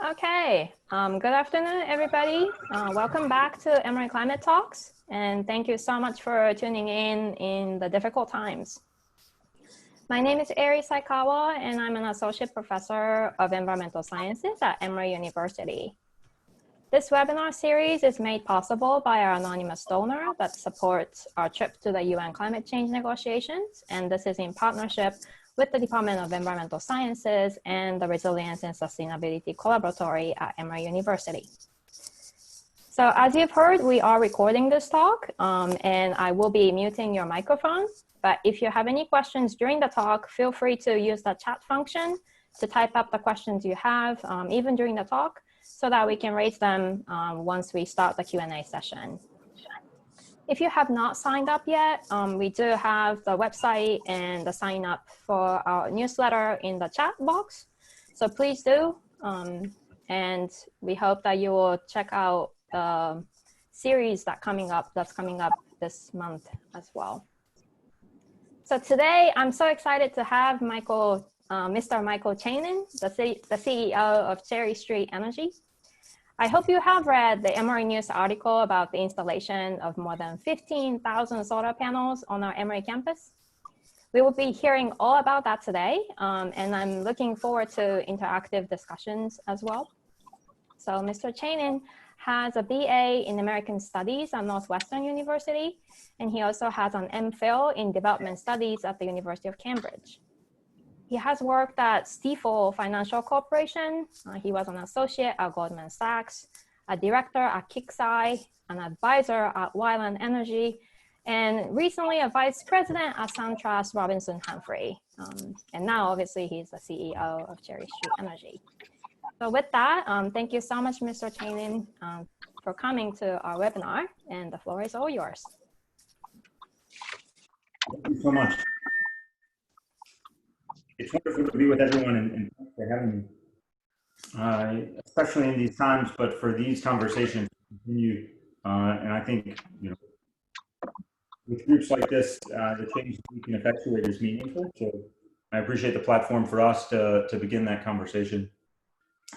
Okay, good afternoon, everybody. Welcome back to Emory Climate Talks, and thank you so much for tuning in the difficult times. My name is Eri Saikawa, and I'm an associate professor of environmental sciences at Emory University. This webinar series is made possible by our anonymous donor that supports our trip to the UN climate change negotiations, and this is in partnership with the Department of Environmental Sciences and the Resilience and Sustainability Collaboratory at Emory University. So as you've heard, we are recording this talk, and I will be muting your microphone. But if you have any questions during the talk, feel free to use the chat function to type up the questions you have, even during the talk, so that we can raise them once we start the Q&A session. If you have not signed up yet, we do have the website and the sign up for our newsletter in the chat box. So please do. And we hope that you will check out the series that's coming up this month as well. So today, I'm so excited to have Mr. Michael Chanin, the CEO of Cherry Street Energy. I hope you have read the Emory News article about the installation of more than 15,000 solar panels on our Emory campus. We will be hearing all about that today, and I'm looking forward to interactive discussions as well. So Mr. Chanin has a BA in American Studies at Northwestern University, and he also has an MPhil in Development Studies at the University of Cambridge. He has worked at Stifel Financial Corporation. He was an associate at Goldman Sachs, a director at Kixeye, an advisor at Wyland Energy, and recently a vice president at SunTrust Robinson Humphrey. And now, obviously, he's the CEO of Cherry Street Energy. So with that, thank you so much, Mr. Chanin, for coming to our webinar, and the floor is all yours. Thank you so much. It's wonderful to be with everyone, and thanks for having me, especially in these times, but for these conversations to continue. And I think, with groups like this, the change that we can effectuate is meaningful. So I appreciate the platform for us to begin that conversation.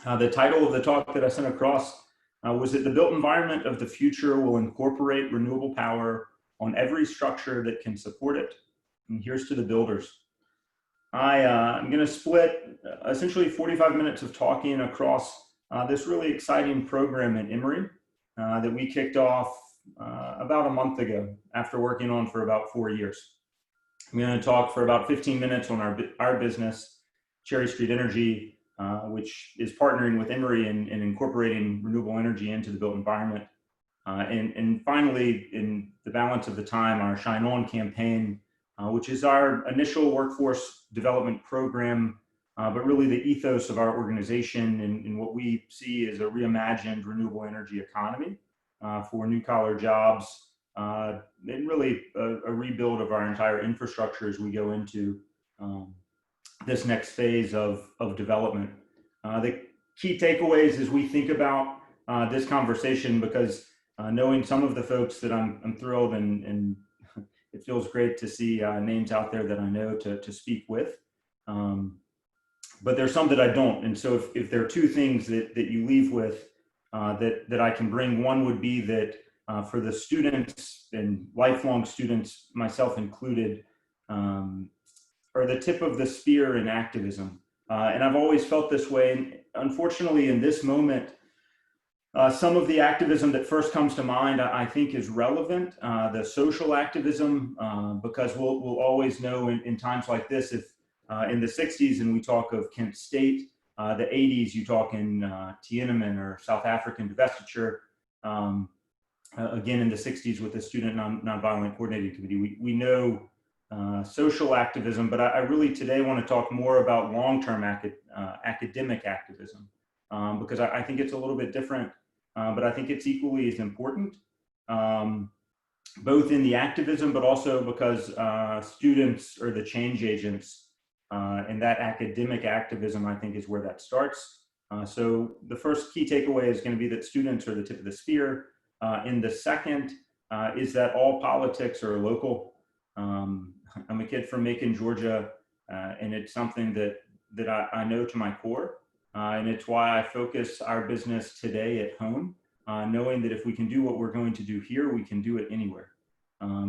The title of the talk that I sent across was that the built environment of the future will incorporate renewable power on every structure that can support it. And here's to the builders. I'm going to split essentially 45 minutes of talking across this really exciting program at Emory that we kicked off about a month ago after working on for about 4 years. I'm going to talk for about 15 minutes on our business, Cherry Street Energy, which is partnering with Emory in incorporating renewable energy into the built environment. And finally, in the balance of the time, our Shine On campaign, which is our initial workforce development program, but really the ethos of our organization and what we see as a reimagined renewable energy economy for new collar jobs, and really a rebuild of our entire infrastructure as we go into this next phase of development. The key takeaways as we think about this conversation, because knowing some of the folks that I'm thrilled and it feels great to see names out there that I know to speak with, but there's some that I don't. And so if there are two things that you leave with that I can bring, one would be that for the students and lifelong students, myself included, are the tip of the spear in activism. And I've always felt this way. And unfortunately, in this moment, some of the activism that first comes to mind, I think, is relevant, the social activism, because we'll always know in times like this, if in the 60s and we talk of Kent State, the 80s, you talk in Tiananmen or South African divestiture, again in the 60s with the Student Nonviolent Coordinating Committee, we know social activism, but I really today want to talk more about long-term academic activism, because I think it's a little bit different. But I think it's equally as important, both in the activism, but also because students are the change agents, and that academic activism, I think, is where that starts. So the first key takeaway is going to be that students are the tip of the spear. And the second is that all politics are local. I'm a kid from Macon, Georgia, and it's something that I know to my core. And it's why I focus our business today at home, knowing that if we can do what we're going to do here, we can do it anywhere.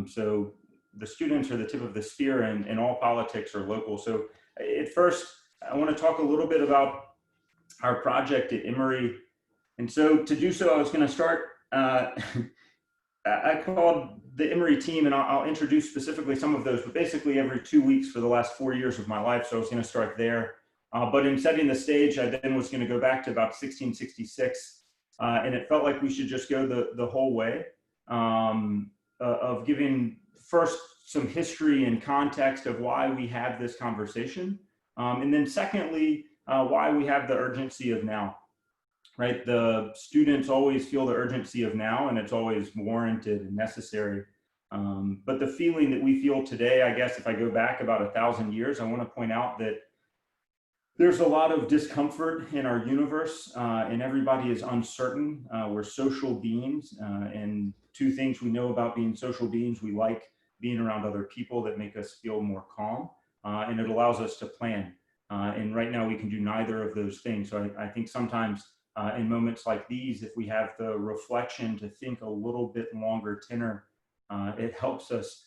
So the students are the tip of the spear, and all politics are local. So at first, I want to talk a little bit about our project at Emory. And so to do so, I was going to start, I called the Emory team, and I'll introduce specifically some of those, but basically every 2 weeks for the last 4 years of my life. So I was going to start there. But in setting the stage, I then was going to go back to about 1666. And it felt like we should just go the whole way of giving first some history and context of why we have this conversation. And then secondly, why we have the urgency of now. Right, the students always feel the urgency of now, and it's always warranted and necessary. But the feeling that we feel today, I guess, if I go back about 1,000 years, I want to point out that there's a lot of discomfort in our universe, and everybody is uncertain. We're social beings, and two things we know about being social beings: we like being around other people that make us feel more calm, and it allows us to plan. And right now, we can do neither of those things. So I think sometimes in moments like these, if we have the reflection to think a little bit longer tenor, it helps us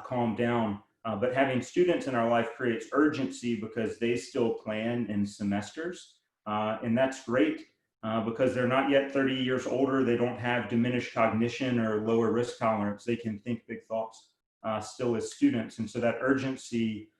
calm down. But having students in our life creates urgency because they still plan in semesters. And that's great because they're not yet 30 years older. They don't have diminished cognition or lower risk tolerance. They can think big thoughts still as students. And so that urgency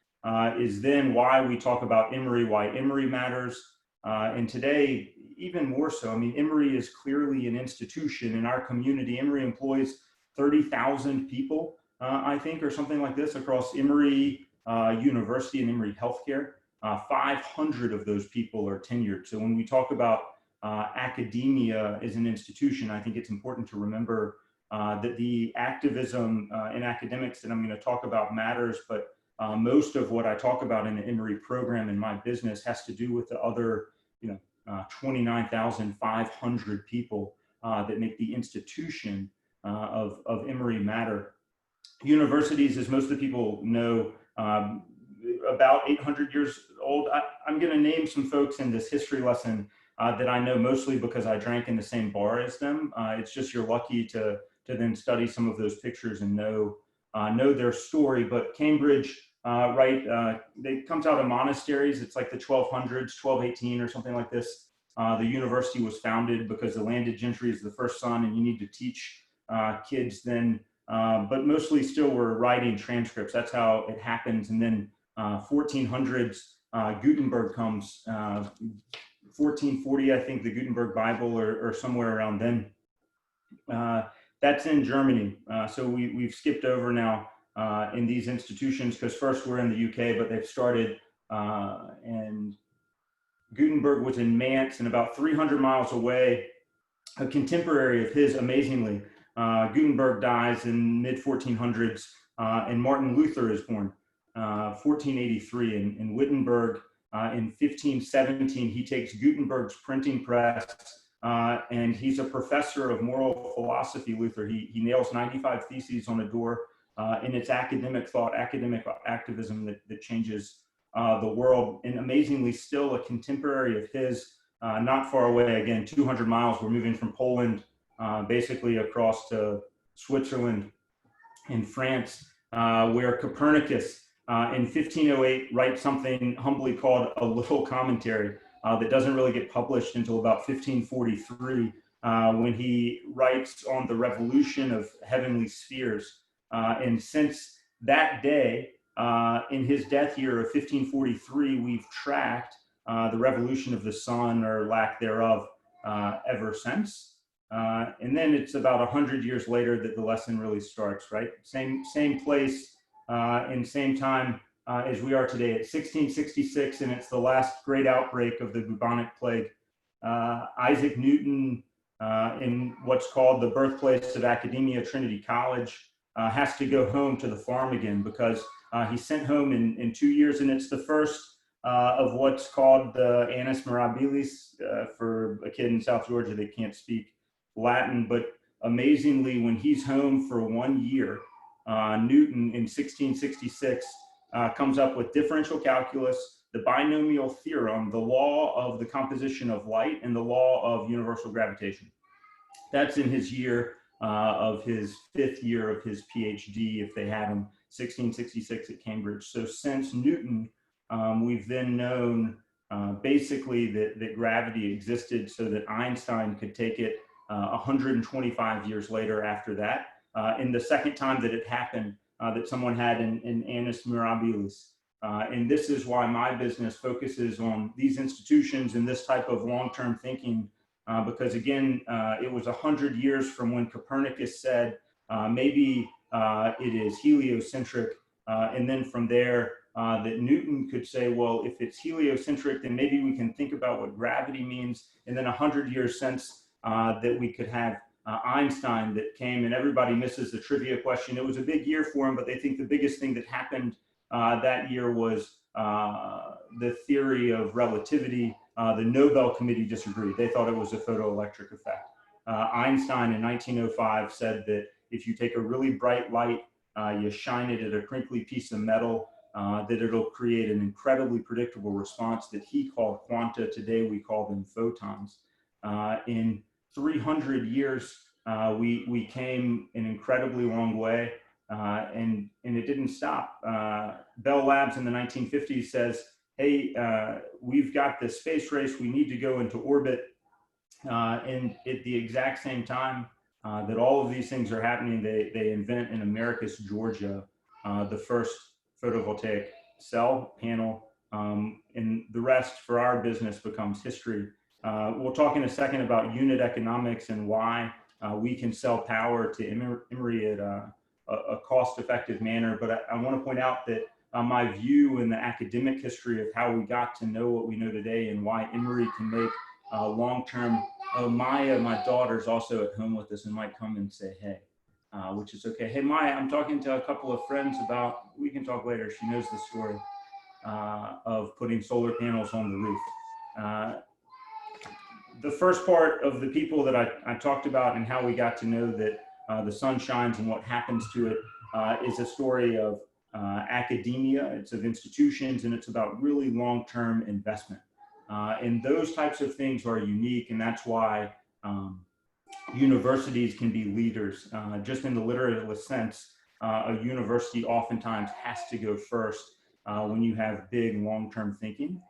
is then why we talk about Emory, why Emory matters. And today, even more so, I mean, Emory is clearly an institution in our community. Emory employs 30,000 people, I think, or something like this across Emory University and Emory Healthcare. 500 of those people are tenured. So when we talk about academia as an institution, I think it's important to remember that the activism in academics that I'm going to talk about matters, but most of what I talk about in the Emory program in my business has to do with the other, 29,500 people that make the institution of Emory matter. Universities, as most of the people know, about 800 years old. I'm going to name some folks in this history lesson that I know mostly because I drank in the same bar as them. It's just you're lucky to then study some of those pictures and know their story. But Cambridge, it comes out of monasteries. It's like the 1200s, 1218 or something like this. The university was founded because the landed gentry is the first son, and you need to teach kids then. But mostly still we're writing transcripts. That's how it happens. And then 1400s, Gutenberg comes, 1440, I think, the Gutenberg Bible or somewhere around then. That's in Germany. So we've skipped over now in these institutions because first we're in the UK, but they've started, and Gutenberg was in Mainz, and about 300 miles away, a contemporary of his, amazingly, Gutenberg dies in mid-1400s, and Martin Luther is born, 1483, and Wittenberg in 1517, he takes Gutenberg's printing press, and he's a professor of moral philosophy, Luther. He nails 95 theses on a door, and it's academic thought, academic activism that changes the world, and amazingly still a contemporary of his, not far away, again, 200 miles, we're moving from Poland basically across to Switzerland and France, where Copernicus in 1508 writes something humbly called a little commentary that doesn't really get published until about 1543 when he writes on the revolution of heavenly spheres. And since that day, in his death year of 1543, we've tracked the revolution of the sun or lack thereof ever since. And then it's about 100 years later that the lesson really starts, right? Same place and same time as we are today at 1666, and it's the last great outbreak of the bubonic plague. Isaac Newton, in what's called the birthplace of academia, Trinity College, has to go home to the farm again because he's sent home in 2 years, and it's the first of what's called the Annus Mirabilis for a kid in South Georgia that can't speak Latin. But amazingly, when he's home for 1 year, Newton in 1666 comes up with differential calculus, the binomial theorem, the law of the composition of light, and the law of universal gravitation. That's in his year of his 5th year of his PhD, if they had him, 1666 at Cambridge. So since Newton, we've then known basically that gravity existed so that Einstein could take it 125 years later after that. And the second time that it happened, that someone had an annus mirabilis. And this is why my business focuses on these institutions and this type of long-term thinking, because again, it was 100 years from when Copernicus said, maybe it is heliocentric. And then from there, that Newton could say, well, if it's heliocentric, then maybe we can think about what gravity means. And then 100 years since that we could have Einstein that came, and everybody misses the trivia question. It was a big year for him, but they think the biggest thing that happened that year was the theory of relativity. The Nobel Committee disagreed. They thought it was a photoelectric effect. Einstein in 1905 said that if you take a really bright light, you shine it at a crinkly piece of metal, that it'll create an incredibly predictable response that he called quanta. Today we call them photons. In 300 years, we came an incredibly long way, and it didn't stop. Bell Labs in the 1950s says, hey, we've got this space race, we need to go into orbit. And at the exact same time that all of these things are happening, they invent in Americus, Georgia, the first photovoltaic cell panel, and the rest for our business becomes history. We'll talk in a second about unit economics and why we can sell power to Emory at a cost-effective manner. But I want to point out that my view in the academic history of how we got to know what we know today and why Emory can make long-term. Oh, Maya, my daughter's also at home with us and might come and say hey, which is okay. Hey, Maya, I'm talking to a couple of friends about, we can talk later. She knows the story of putting solar panels on the roof. The first part of the people that I talked about and how we got to know that the sun shines and what happens to it is a story of academia, it's of institutions, and it's about really long-term investment. And those types of things are unique, and that's why universities can be leaders. Just in the literal sense, a university oftentimes has to go first when you have big long-term thinking.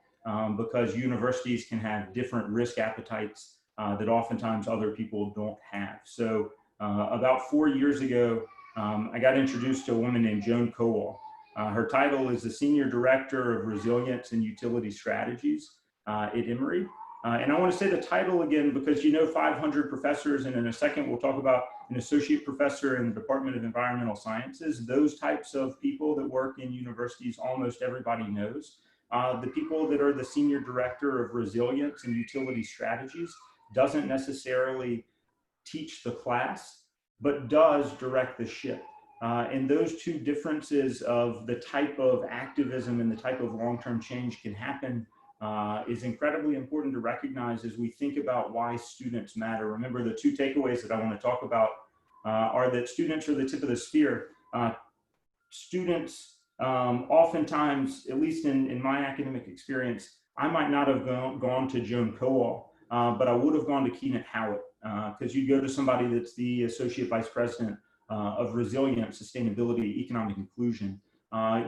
Because universities can have different risk appetites that oftentimes other people don't have. So about 4 years ago, I got introduced to a woman named Joan Kowal. Her title is the Senior Director of Resilience and Utility Strategies at Emory. And I want to say the title again, because you know 500 professors, and in a second we'll talk about an associate professor in the Department of Environmental Sciences. Those types of people that work in universities, almost everybody knows. The people that are the Senior Director of Resilience and Utility Strategies doesn't necessarily teach the class, but does direct the ship. And those two differences of the type of activism and the type of long-term change can happen is incredibly important to recognize as we think about why students matter. Remember, the two takeaways that I want to talk about are that students are the tip of the spear. Students oftentimes, at least in my academic experience, I might not have gone to Joan Kowal, but I would have gone to Keenan Howitt, because you go to somebody that's the Associate Vice President of Resilience, Sustainability, Economic Inclusion.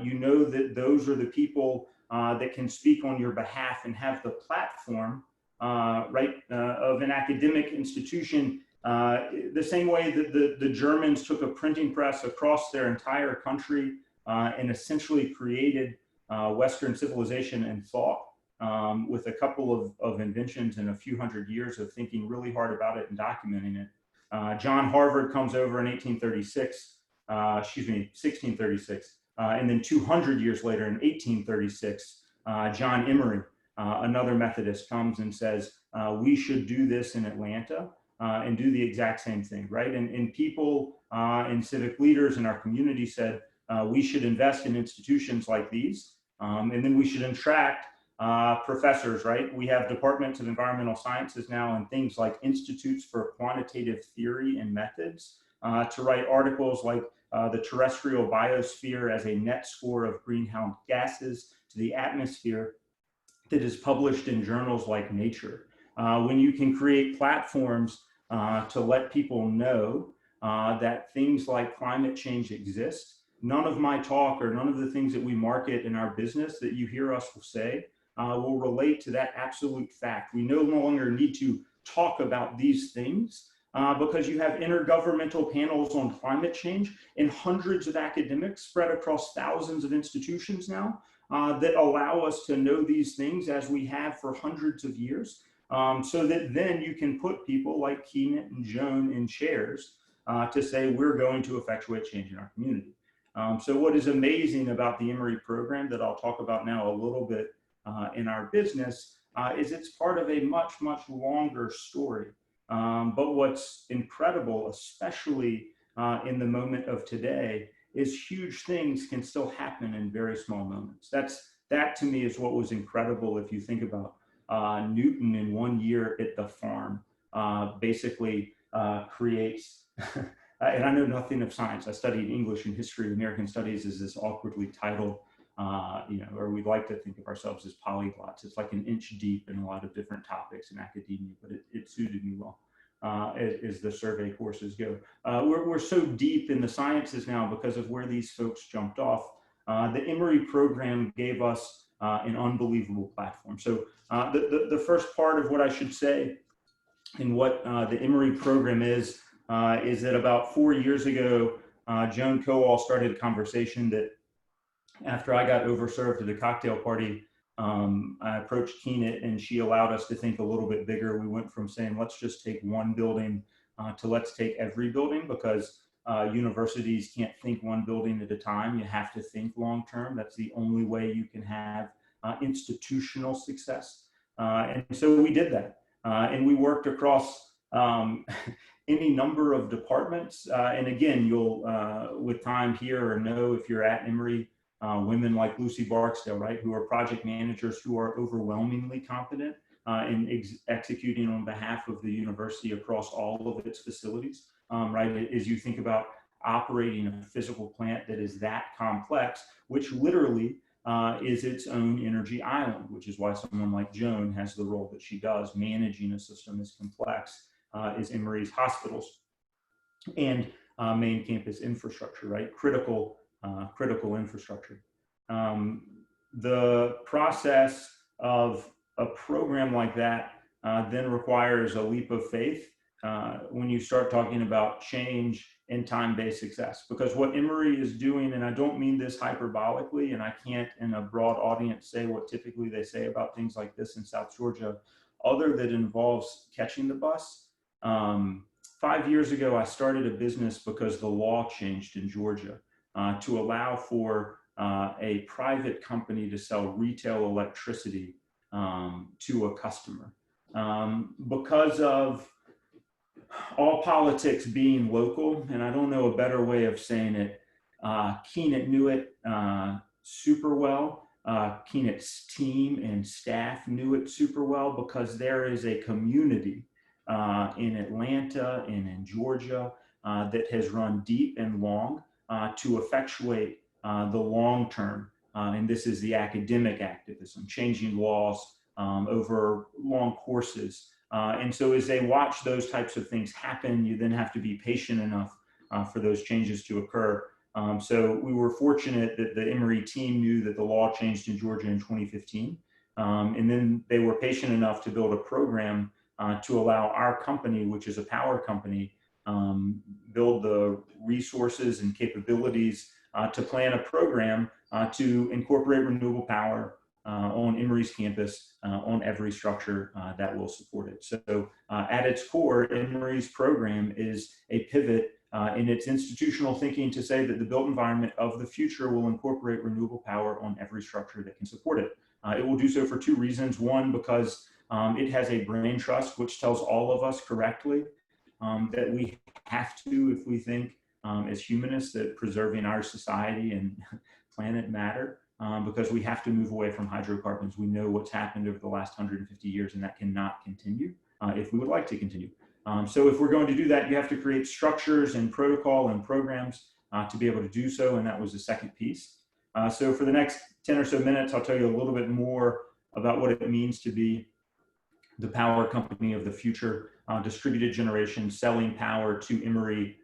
You know that those are the people that can speak on your behalf and have the platform, of an academic institution, the same way that the Germans took a printing press across their entire country and essentially created Western civilization and thought with a couple of inventions and a few hundred years of thinking really hard about it and documenting it. John Harvard comes over in 1636, and then 200 years later in 1836, John Emory, another Methodist, comes and says, we should do this in Atlanta and do the exact same thing, right? And people and civic leaders in our community said, we should invest in institutions like these, and then we should attract professors, right? We have departments of environmental sciences now and things like institutes for quantitative theory and methods to write articles like the terrestrial biosphere as a net score of greenhouse gases to the atmosphere that is published in journals like Nature, when you can create platforms to let people know that things like climate change exist, none of my talk or none of the things that we market in our business that you hear us say will relate to that absolute fact. We no longer need to talk about these things because you have intergovernmental panels on climate change and hundreds of academics spread across thousands of institutions now that allow us to know these things as we have for hundreds of years, so that then you can put people like Keenan and Joan in chairs to say, we're going to effectuate change in our community. So what is amazing about the Emory program that I'll talk about now a little bit in our business is it's part of a much, much longer story. But what's incredible, especially in the moment of today, is huge things can still happen in very small moments. That to me is what was incredible. If you think about Newton in 1 year at the farm, basically creates, and I know nothing of science. I studied English and history. American Studies is this awkwardly titled, or we'd like to think of ourselves as polyglots. It's like an inch deep in a lot of different topics in academia, but it suited me well. As the survey courses go. We're so deep in the sciences now because of where these folks jumped off. The Emory program gave us an unbelievable platform. So the first part of what I should say and what the Emory program is that about 4 years ago, Joan Kowal started a conversation that after I got overserved at a cocktail party, I approached Keenan and she allowed us to think a little bit bigger. We went from saying, let's just take one building to let's take every building, because universities can't think one building at a time. You have to think long-term. That's the only way you can have institutional success. And so we did that. And we worked across any number of departments. And again, you'll, with time here, or know if you're at Emory, women like Lucy Barksdale, right, who are project managers who are overwhelmingly competent in executing on behalf of the university across all of its facilities, right? As you think about operating a physical plant that is that complex, which literally is its own energy island, which is why someone like Joan has the role that she does, managing a system as complex as Emory's hospitals and main campus infrastructure, right? Critical infrastructure. The process of a program like that then requires a leap of faith when you start talking about change and time-based success. Because what Emory is doing, and I don't mean this hyperbolically, and I can't in a broad audience say what typically they say about things like this in South Georgia, other that involves catching the bus. 5 years ago, I started a business because the law changed in Georgia to allow for a private company to sell retail electricity to a customer. Because of all politics being local, and I don't know a better way of saying it, Keenan knew it super well. Keenan's team and staff knew it super well, because there is a community in Atlanta and in Georgia that has run deep and long to effectuate the long term. And this is the academic activism, changing laws over long courses. And so as they watch those types of things happen, you then have to be patient enough for those changes to occur. So we were fortunate that the Emory team knew that the law changed in Georgia in 2015. And then they were patient enough to build a program to allow our company, which is a power company, build the resources and capabilities to plan a program to incorporate renewable power on Emory's campus on every structure that will support it. So at its core, Emory's program is a pivot in its institutional thinking to say that the built environment of the future will incorporate renewable power on every structure that can support it. It will do so for two reasons. One, because it has a brain trust, which tells all of us correctly that we have to, if we think as humanists, that preserving our society and planet matter, because we have to move away from hydrocarbons. We know what's happened over the last 150 years, and that cannot continue if we would like to continue. So if we're going to do that, you have to create structures and protocol and programs to be able to do so, and that was the second piece. So for the next 10 or so minutes, I'll tell you a little bit more about what it means to be the power company of the future, distributed generation, selling power to Emory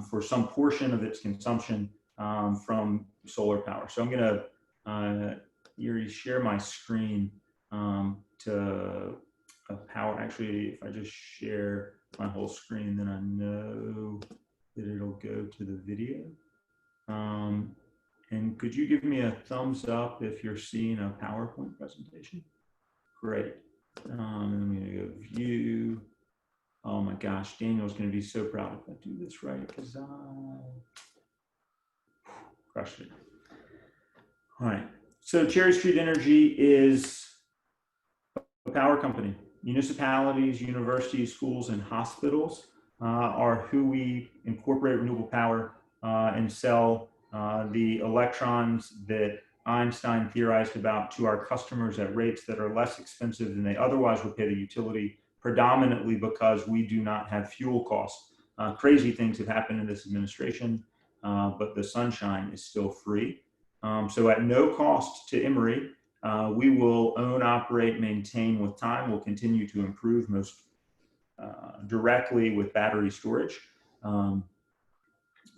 for some portion of its consumption from solar power. So I'm going to share my screen to power. Actually, if I just share my whole screen, then I know that it'll go to the video. And could you give me a thumbs up if you're seeing a PowerPoint presentation? Great. I'm going to go view. Oh my gosh, Daniel's going to be so proud if I do this right, because I crushed it. All right. So Cherry Street Energy is a power company. Municipalities, universities, schools, and hospitals are who we incorporate renewable power and sell the electrons that Einstein theorized about to our customers at rates that are less expensive than they otherwise would pay the utility, predominantly because we do not have fuel costs. Crazy things have happened in this administration, but the sunshine is still free. So at no cost to Emory, we will own, operate, maintain with time. We'll continue to improve most directly with battery storage.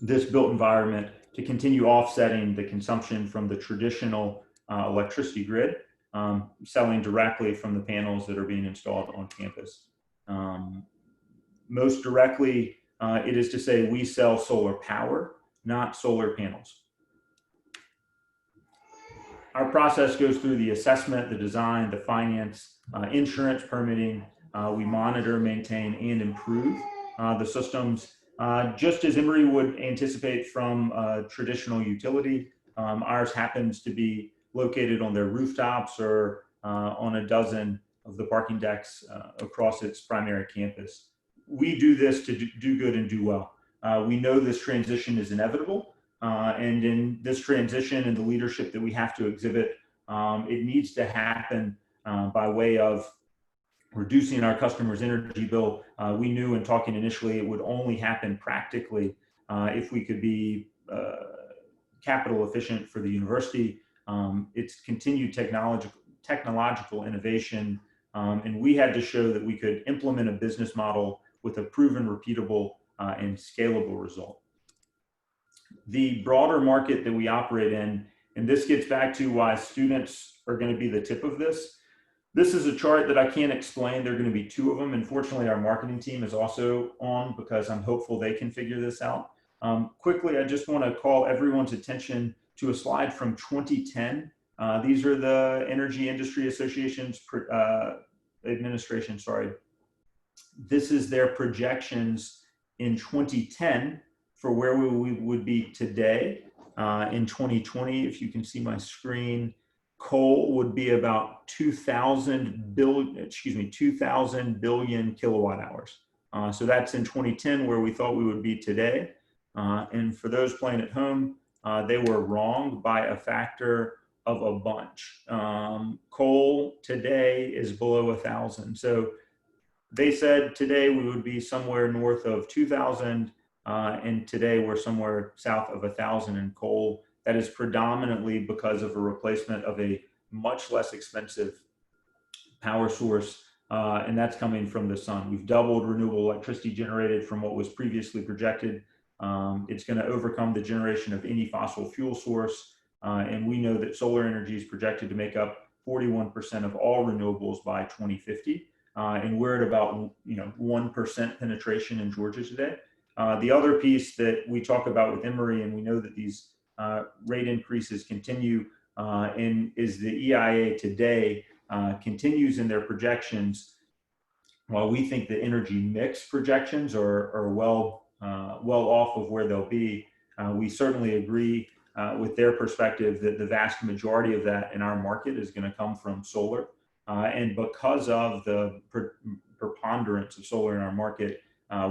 This built environment to continue offsetting the consumption from the traditional electricity grid, selling directly from the panels that are being installed on campus. Most directly, it is to say we sell solar power, not solar panels. Our process goes through the assessment, the design, the finance, insurance, permitting. We monitor, maintain, and improve the systems. Just as Emory would anticipate from a traditional utility, ours happens to be located on their rooftops or on a dozen of the parking decks across its primary campus. We do this to do good and do well. We know this transition is inevitable, and in this transition and the leadership that we have to exhibit, it needs to happen by way of reducing our customers' energy bill. We knew in talking initially it would only happen practically if we could be capital efficient for the university. It's continued technological innovation, and we had to show that we could implement a business model with a proven, repeatable, and scalable result. The broader market that we operate in, and this gets back to why students are going to be the tip of this. This is a chart that I can't explain. There are going to be two of them. And fortunately, our marketing team is also on because I'm hopeful they can figure this out. Quickly, I just want to call everyone's attention to a slide from 2010. These are the Energy Industry Association's administration, sorry. This is their projections in 2010 for where we would be today. In 2020, if you can see my screen, coal would be about 2,000 billion kilowatt hours. So that's in 2010 where we thought we would be today. And for those playing at home, they were wrong by a factor of a bunch. Coal today is below 1,000. So they said today we would be somewhere north of 2,000, and today we're somewhere south of 1,000 in coal. That is predominantly because of a replacement of a much less expensive power source, and that's coming from the sun. We've doubled renewable electricity generated from what was previously projected. It's going to overcome the generation of any fossil fuel source, and we know that solar energy is projected to make up 41% of all renewables by 2050, and we're at about 1% penetration in Georgia today. The other piece that we talk about with Emory, and we know that these rate increases continue, and is the EIA today continues in their projections. While we think the energy mix projections are well off of where they'll be, we certainly agree with their perspective that the vast majority of that in our market is going to come from solar. And because of the preponderance of solar in our market,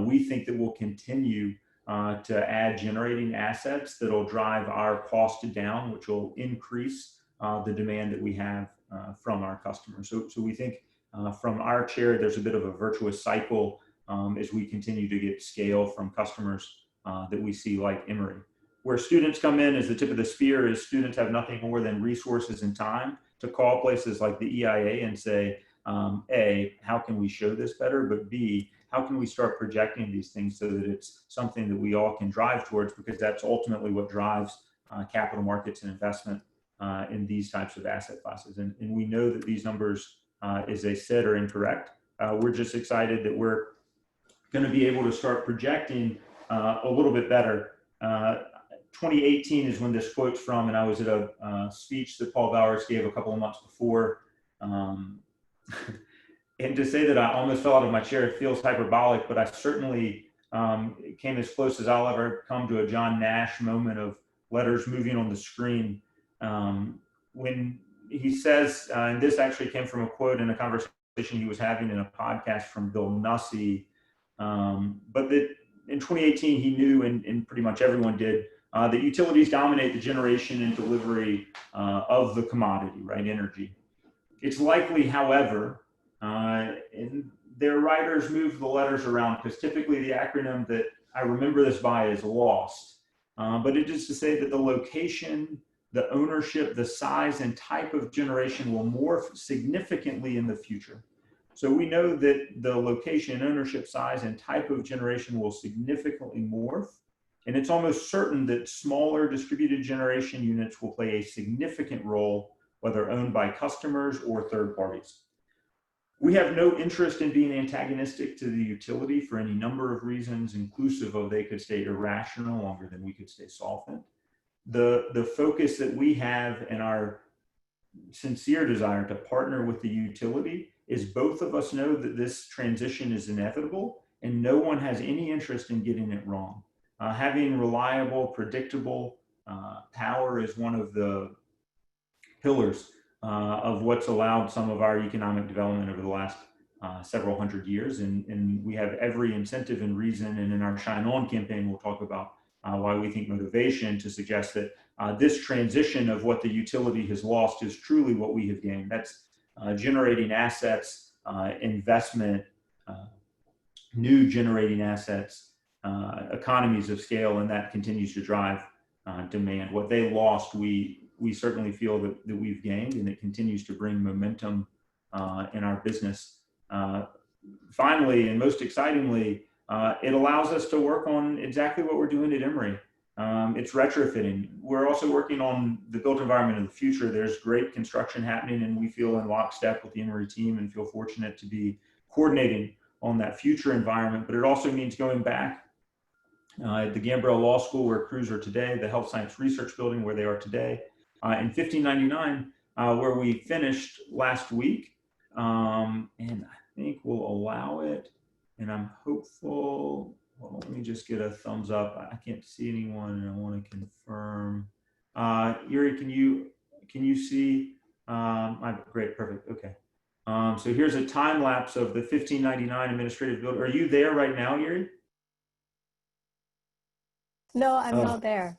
we think that we'll continue to add generating assets that'll drive our cost down, which will increase the demand that we have from our customers. So we think from our chair, there's a bit of a virtuous cycle as we continue to get scale from customers that we see like Emory. Where students come in as the tip of the spear is students have nothing more than resources and time, to call places like the EIA and say, A, how can we show this better? But B, how can we start projecting these things so that it's something that we all can drive towards, because that's ultimately what drives capital markets and investment in these types of asset classes. And we know that these numbers, as they said, are incorrect. We're just excited that we're going to be able to start projecting a little bit better. 2018 is when this quote's from, and I was at a speech that Paul Bowers gave a couple of months before. And to say that I almost fell out of my chair, it feels hyperbolic, but I certainly came as close as I'll ever come to a John Nash moment of letters moving on the screen. When he says, and this actually came from a quote in a conversation he was having in a podcast from Bill Nussey, but that in 2018 he knew, and pretty much everyone did, that utilities dominate the generation and delivery of the commodity, right, energy. It's likely, however, and their writers move the letters around because typically the acronym that I remember this by is LOST, but it is to say that the location, the ownership, the size and type of generation will morph significantly in the future. So we know that the location, ownership, size, and type of generation will significantly morph. And it's almost certain that smaller distributed generation units will play a significant role, whether owned by customers or third parties. We have no interest in being antagonistic to the utility for any number of reasons, inclusive of they could stay irrational longer than we could stay solvent. The focus that we have and our sincere desire to partner with the utility is both of us know that this transition is inevitable and no one has any interest in getting it wrong. Having reliable, predictable power is one of the pillars of what's allowed some of our economic development over the last several hundred years. And we have every incentive and reason, and in our Shine On campaign, we'll talk about why we think motivation to suggest that this transition of what the utility has lost is truly what we have gained. That's generating assets, investment, new generating assets, economies of scale, and that continues to drive demand. What they lost, we certainly feel that we've gained, and it continues to bring momentum in our business. Finally, and most excitingly, it allows us to work on exactly what we're doing at Emory. It's retrofitting. We're also working on the built environment of the future. There's great construction happening, and we feel in lockstep with the Emory team and feel fortunate to be coordinating on that future environment. But it also means going back at the Gambrell Law School, where crews are today, the Health Science Research Building, where they are today, in 1599, where we finished last week. And I think we'll allow it. And I'm hopeful, well, let me just get a thumbs up. I can't see anyone and I want to confirm. Yuri, can you see? Great, perfect, okay. So here's a time lapse of the 1599 administrative building. Are you there right now, Yuri? No, I'm not there.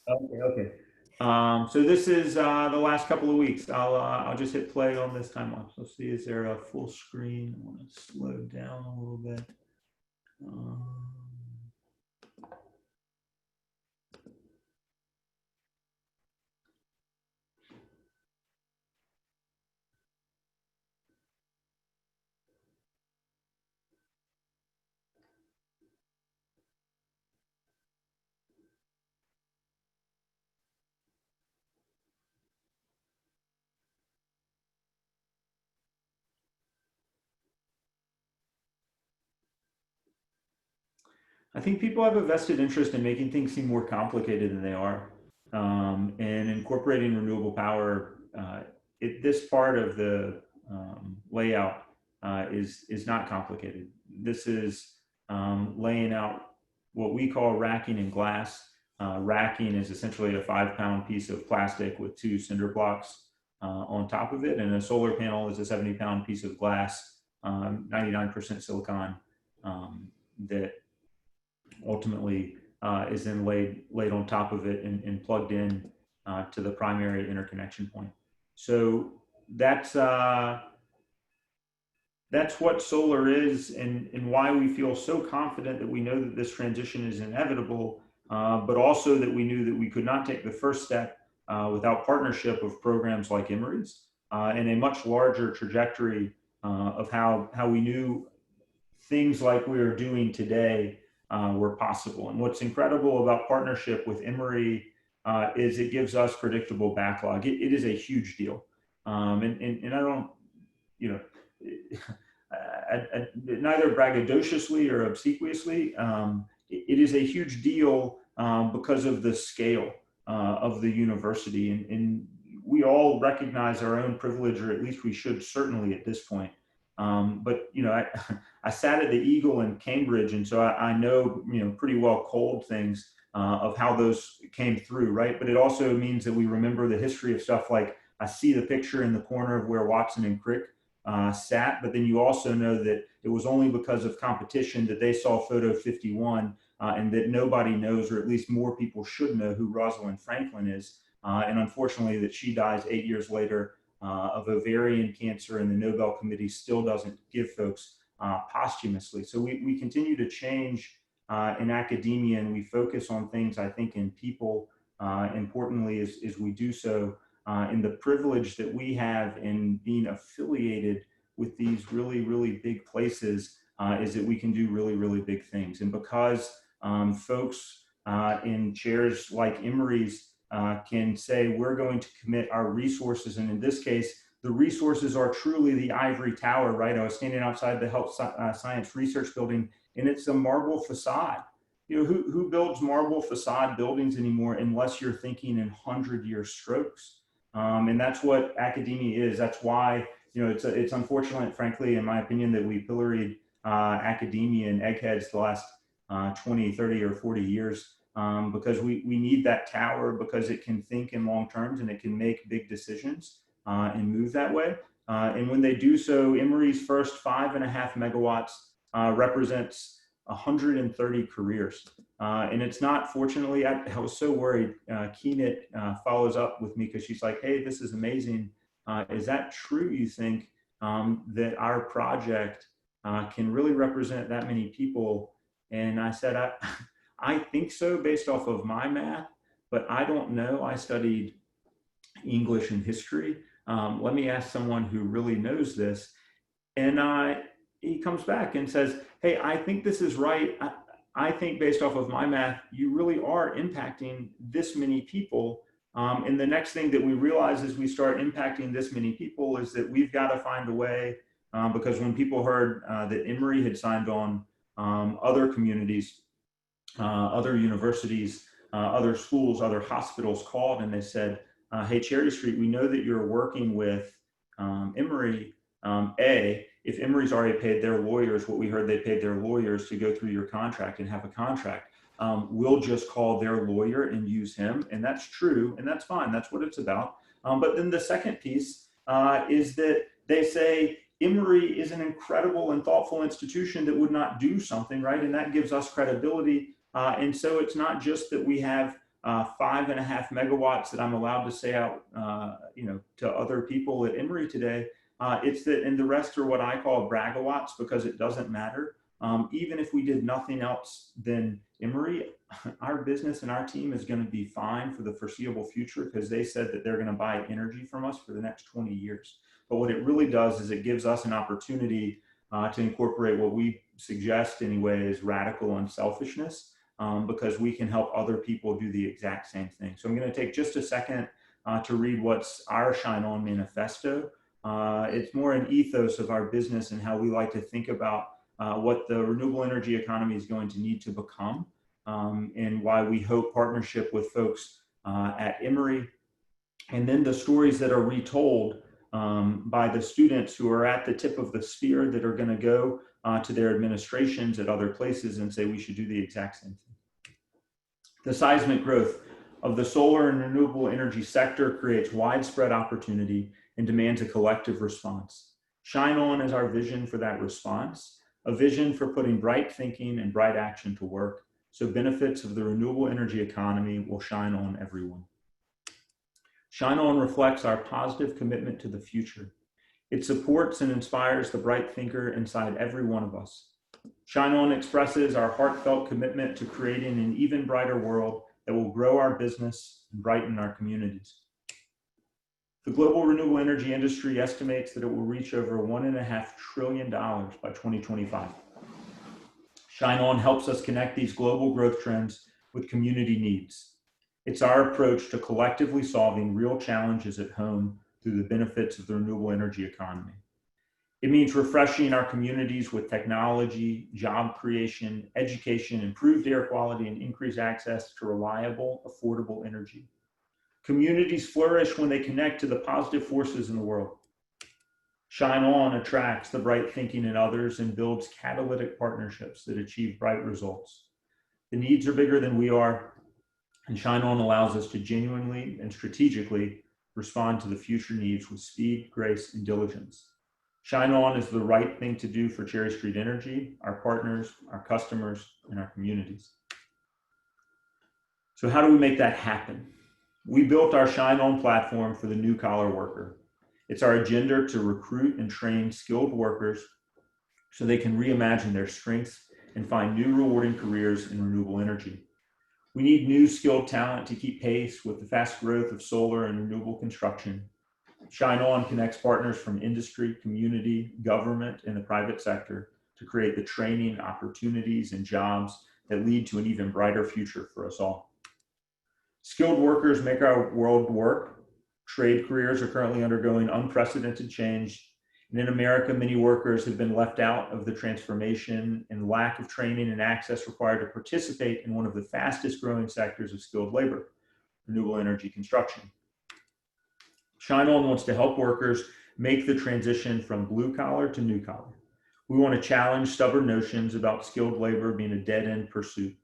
Okay. So this is the last couple of weeks. I'll just hit play on this time lapse. Let's see, is there a full screen? I want to slow down a little bit. I think people have a vested interest in making things seem more complicated than they are, and incorporating renewable power. This part of the layout is not complicated. This is laying out what we call racking in glass. Racking is essentially a 5-pound piece of plastic with 2 cinder blocks on top of it, and a solar panel is a 70-pound piece of glass, 99% silicon, that ultimately is then laid on top of it and plugged in to the primary interconnection point. So that's what solar is, and why we feel so confident that we know that this transition is inevitable, but also that we knew that we could not take the first step without partnership of programs like Emorys, and a much larger trajectory of how we knew things like we are doing today were possible. And what's incredible about partnership with Emory is it gives us predictable backlog. It is a huge deal. And I don't, you know, neither braggadociously or obsequiously, it is a huge deal because of the scale of the university. And we all recognize our own privilege, or at least we should certainly at this point. But, you know, I sat at the Eagle in Cambridge, and so I know, you know, pretty well cold things of how those came through, right? But it also means that we remember the history of stuff like, I see the picture in the corner of where Watson and Crick sat, but then you also know that it was only because of competition that they saw photo 51, and that nobody knows, or at least more people should know, who Rosalind Franklin is. And unfortunately that she dies 8 years later of ovarian cancer, and the Nobel Committee still doesn't give folks posthumously. So we continue to change in academia, and we focus on things, I think, in people, importantly, as we do so, in the privilege that we have in being affiliated with these really, really big places, is that we can do really, really big things. And because folks in chairs like Emorys can say, we're going to commit our resources, and in this case, the resources are truly the ivory tower, right? I was standing outside the Health Science Research Building, and it's a marble facade. You know, who builds marble facade buildings anymore unless you're thinking in 100-year strokes? And that's what academia is. That's why, you know, it's unfortunate, frankly, in my opinion, that we pilloried academia and eggheads the last 20, 30, or 40 years, because we need that tower, because it can think in long terms and it can make big decisions and move that way. And when they do so, Emory's first 5.5 megawatts represents 130 careers. And it's not, fortunately, I was so worried. Keenit follows up with me because she's like, hey, this is amazing. Is that true, you think, that our project can really represent that many people? And I said, I think so based off of my math, but I don't know. I studied English and history. Let me ask someone who really knows this. And he comes back and says, hey, I think this is right. I think based off of my math, you really are impacting this many people. And the next thing that we realize as we start impacting this many people is that we've got to find a way, because when people heard that Emory had signed on, other communities, other universities, other schools, other hospitals called, and they said, hey, Cherry Street, we know that you're working with Emory. If Emory's already paid their lawyers, what we heard they paid their lawyers to go through your contract and have a contract, we'll just call their lawyer and use him. And that's true, and that's fine. That's what it's about. But then the second piece is that they say Emory is an incredible and thoughtful institution that would not do something, right? And that gives us credibility. And so it's not just that we have 5.5 megawatts that I'm allowed to say out, you know, to other people at Emory today. It's that, and the rest are what I call braggawatts, because it doesn't matter. Even if we did nothing else than Emory, our business and our team is going to be fine for the foreseeable future, because they said that they're going to buy energy from us for the next 20 years. But what it really does is it gives us an opportunity to incorporate what we suggest anyway is radical unselfishness, because we can help other people do the exact same thing. So I'm going to take just a second to read what's our Shine On manifesto. It's more an ethos of our business and how we like to think about what the renewable energy economy is going to need to become, and why we hope partnership with folks at Emory, and then the stories that are retold by the students who are at the tip of the spear that are going to go to their administrations at other places and say we should do the exact same thing. The seismic growth of the solar and renewable energy sector creates widespread opportunity and demands a collective response. Shine On is our vision for that response, a vision for putting bright thinking and bright action to work, so benefits of the renewable energy economy will shine on everyone. Shine On reflects our positive commitment to the future. It supports and inspires the bright thinker inside every one of us. Shine On expresses our heartfelt commitment to creating an even brighter world that will grow our business and brighten our communities. The global renewable energy industry estimates that it will reach over $1.5 trillion by 2025. Shine On helps us connect these global growth trends with community needs. It's our approach to collectively solving real challenges at home through the benefits of the renewable energy economy. It means refreshing our communities with technology, job creation, education, improved air quality, and increased access to reliable, affordable energy. Communities flourish when they connect to the positive forces in the world. Shine On attracts the bright thinking in others and builds catalytic partnerships that achieve bright results. The needs are bigger than we are, and Shine On allows us to genuinely and strategically respond to the future needs with speed, grace, and diligence. Shine On is the right thing to do for Cherry Street Energy, our partners, our customers, and our communities. So how do we make that happen? We built our Shine On platform for the new collar worker. It's our agenda to recruit and train skilled workers so they can reimagine their strengths and find new rewarding careers in renewable energy. We need new skilled talent to keep pace with the fast growth of solar and renewable construction. Shine On connects partners from industry, community, government, and the private sector to create the training, opportunities, and jobs that lead to an even brighter future for us all. Skilled workers make our world work. Trade careers are currently undergoing unprecedented change. And in America, many workers have been left out of the transformation and lack of training and access required to participate in one of the fastest growing sectors of skilled labor, renewable energy construction. Shine On wants to help workers make the transition from blue collar to new collar. We want to challenge stubborn notions about skilled labor being a dead-end pursuit.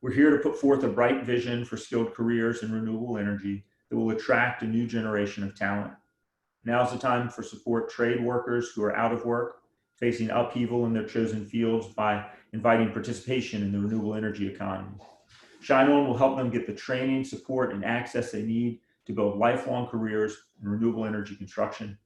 We're here to put forth a bright vision for skilled careers in renewable energy that will attract a new generation of talent. Now's the time for support trade workers who are out of work, facing upheaval in their chosen fields by inviting participation in the renewable energy economy. Shine On will help them get the training, support, and access they need to build lifelong careers in renewable energy construction.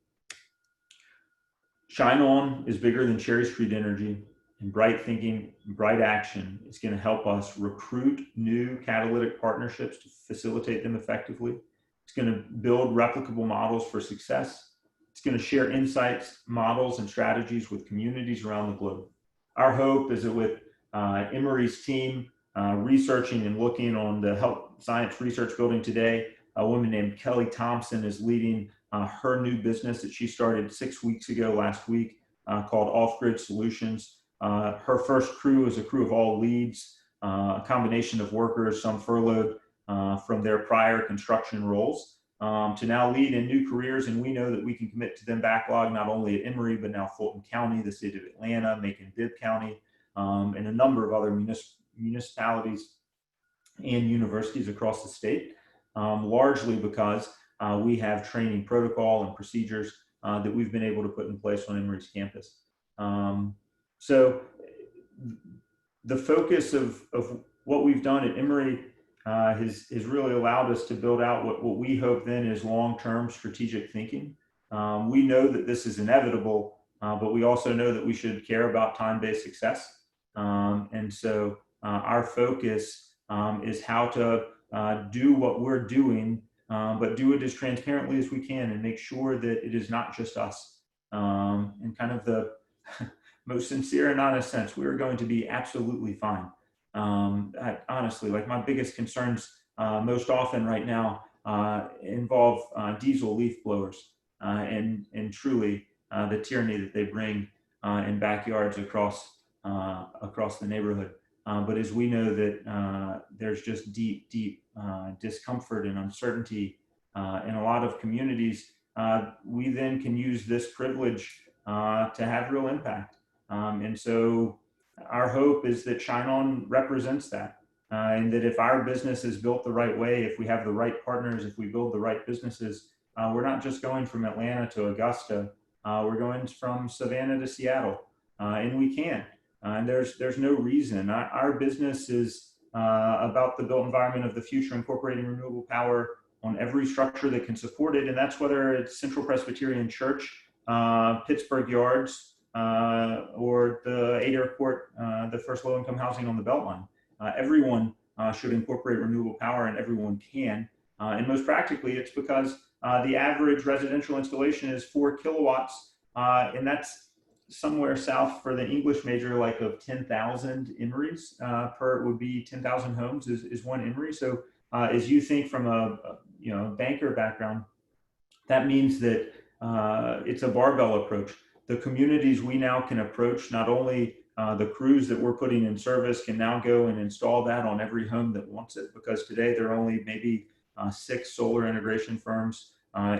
Shine On is bigger than Cherry Street Energy, and bright thinking, bright action is going to help us recruit new catalytic partnerships to facilitate them effectively. It's going to build replicable models for success. It's going to share insights, models, and strategies with communities around the globe. Our hope is that with Emory's team researching and looking on the Health Science Research Building today, a woman named Kelly Thompson is leading her new business that she started 6 weeks ago last week called Off-Grid Solutions. Her first crew is a crew of all leads, a combination of workers, some furloughed from their prior construction roles, to now lead in new careers. And we know that we can commit to them backlog not only at Emory, but now Fulton County, the state of Atlanta, Macon-Bibb County, and a number of other municipalities and universities across the state, largely because we have training protocol and procedures that we've been able to put in place on Emory's campus. So the focus of what we've done at Emory has really allowed us to build out what we hope then is long-term strategic thinking. We know that this is inevitable, but we also know that we should care about time-based success. And so our focus is how to do what we're doing, but do it as transparently as we can and make sure that it is not just us. In kind of the most sincere and honest sense, we are going to be absolutely fine. Honestly, like my biggest concerns most often right now involve diesel leaf blowers and truly the tyranny that they bring in backyards across the neighborhood. But as we know that there's just deep discomfort and uncertainty in a lot of communities, we then can use this privilege to have real impact. And so our hope is that Shine On represents that, and that if our business is built the right way, if we have the right partners, if we build the right businesses, we're not just going from Atlanta to Augusta, we're going from Savannah to Seattle, and we can. And there's no reason. Our business is about the built environment of the future, incorporating renewable power on every structure that can support it, and that's whether it's Central Presbyterian Church, Pittsburgh Yards, or the 8 Airport, the first low-income housing on the Beltline. Everyone should incorporate renewable power, and everyone can. And most practically, it's because the average residential installation is 4 kilowatts, and that's somewhere south for the English major, like of 10,000 Emorys per would be 10,000 homes is one Emory. So as you think from a banker background, that means that it's a barbell approach. The communities we now can approach, not only the crews that we're putting in service can now go and install that on every home that wants it, because today there are only maybe 6 solar integration firms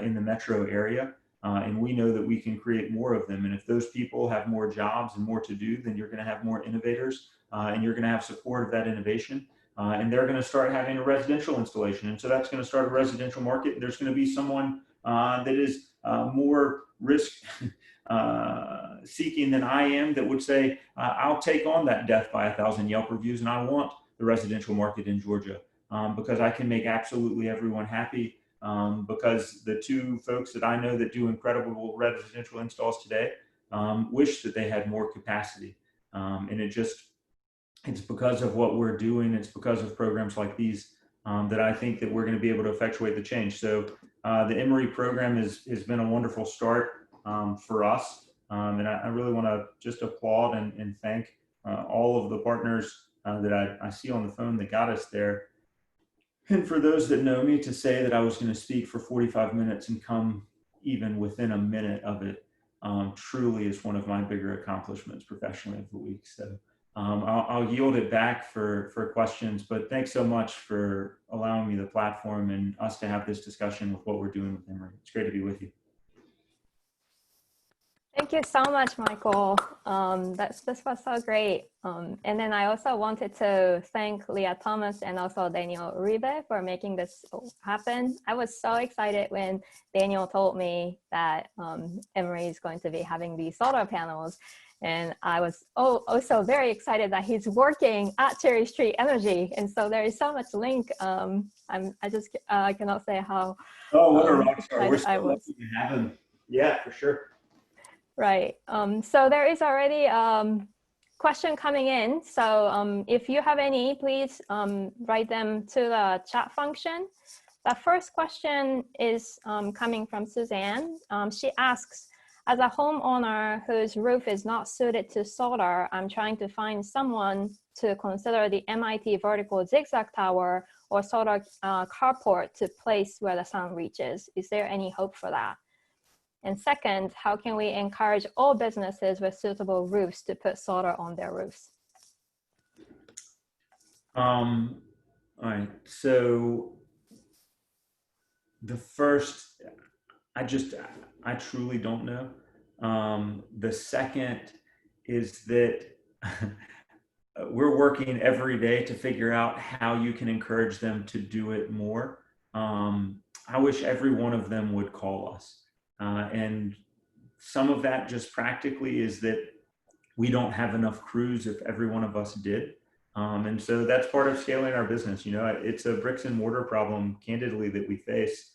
in the metro area. And we know that we can create more of them. And if those people have more jobs and more to do, then you're going to have more innovators and you're going to have support of that innovation. And they're going to start having a residential installation. And so that's going to start a residential market. There's going to be someone that is more risk seeking than I am that would say, I'll take on that death by 1,000 Yelp reviews, and I want the residential market in Georgia because I can make absolutely everyone happy. Because the 2 folks that I know that do incredible residential installs today wish that they had more capacity. And it's because of what we're doing. It's because of programs like these that I think that we're going to be able to effectuate the change. So the Emory program has been a wonderful start for us. And I really want to just applaud and thank all of the partners that I see on the phone that got us there. And for those that know me, to say that I was going to speak for 45 minutes and come even within a minute of it truly is one of my bigger accomplishments professionally of the week. So I'll yield it back for questions, but thanks so much for allowing me the platform and us to have this discussion with what we're doing with Emory. It's great to be with you. Thank you so much, Michael. This was so great. And then I also wanted to thank Leah Thomas and also Daniel Uribe for making this happen. I was so excited when Daniel told me that Emory is going to be having these solar panels. And I was also very excited that he's working at Cherry Street Energy. And so there is so much link. I cannot say how. Oh, what a rock star. We're so lucky to have him. Yeah, for sure. Right. So there is already question coming in. So if you have any, please write them to the chat function. The first question is coming from Suzanne. She asks, as a homeowner whose roof is not suited to solar, I'm trying to find someone to consider the MIT vertical zigzag tower or solar carport to place where the sun reaches. Is there any hope for that? And second, how can we encourage all businesses with suitable roofs to put solar on their roofs? All right, so the first, I truly don't know. The second is that we're working every day to figure out how you can encourage them to do it more. I wish every one of them would call us. And some of that just practically is that we don't have enough crews if every one of us did. And so that's part of scaling our business. You know, it's a bricks and mortar problem, candidly, that we face.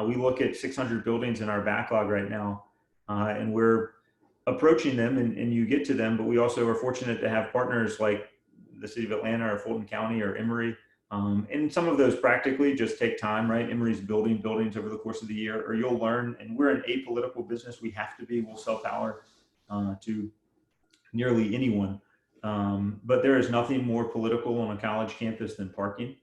We look at 600 buildings in our backlog right now, and we're approaching them and you get to them, but we also are fortunate to have partners like the city of Atlanta or Fulton County or Emory. And some of those practically just take time, right? Emory's building buildings over the course of the year, or you'll learn, and we're an apolitical business. We have to be, we'll sell power to nearly anyone. But there is nothing more political on a college campus than parking.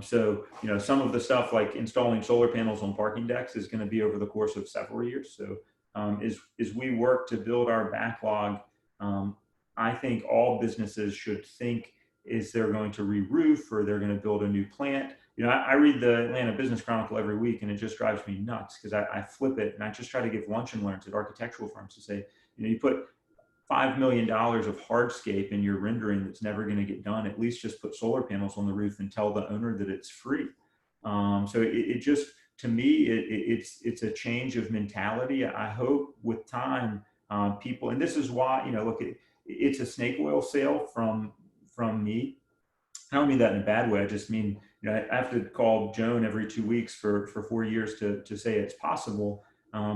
So, you know, some of the stuff like installing solar panels on parking decks is going to be over the course of several years. So as we work to build our backlog, I think all businesses should think, is they're going to re-roof or they're going to build a new plant. You know, I read the Atlanta Business Chronicle every week and it just drives me nuts because I flip it and I just try to give lunch and learns at architectural firms to say, you know, you put $5 million of hardscape in your rendering that's never going to get done, at least just put solar panels on the roof and tell the owner that it's free. So it just, to me, it's a change of mentality. I hope with time, people, and this is why, you know, look, it's a snake oil sale from me. I don't mean that in a bad way. I just mean, you know, I have to call Joan every 2 weeks for 4 years to say it's possible,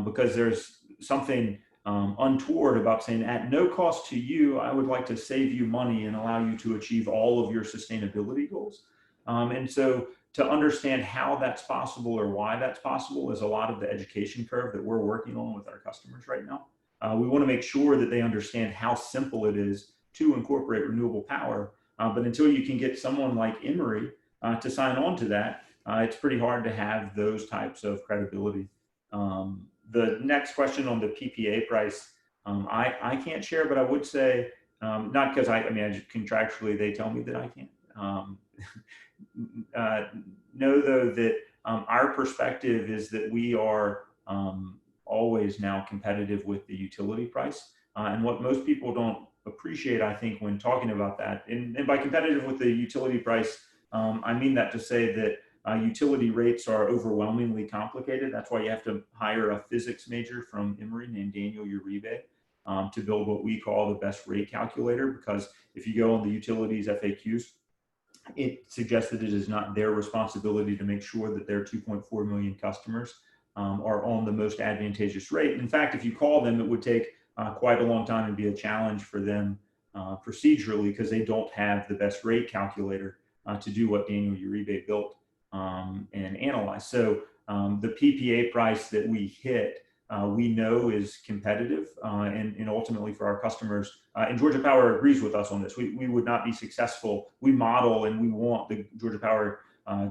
because there's something untoward about saying at no cost to you, I would like to save you money and allow you to achieve all of your sustainability goals. And so to understand how that's possible or why that's possible is a lot of the education curve that we're working on with our customers right now. We want to make sure that they understand how simple it is to incorporate renewable power. But until you can get someone like Emory to sign on to that, it's pretty hard to have those types of credibility. The next question on the PPA price, I can't share, but I would say, not because I mean, contractually they tell me that I can't. Know though that our perspective is that we are always now competitive with the utility price. And what most people don't appreciate, I think, when talking about that, and by competitive with the utility price, I mean that to say that utility rates are overwhelmingly complicated. That's why you have to hire a physics major from Emory named Daniel Uribe to build what we call the best rate calculator, because if you go on the utilities FAQs, it suggests that it is not their responsibility to make sure that their 2.4 million customers are on the most advantageous rate. In fact, if you call them, it would take quite a long time and be a challenge for them procedurally, because they don't have the best rate calculator to do what Daniel Uribe built and analyzed. So the PPA price that we hit, we know is competitive, and ultimately for our customers, and Georgia Power agrees with us on this, we would not be successful. We model and we want the Georgia Power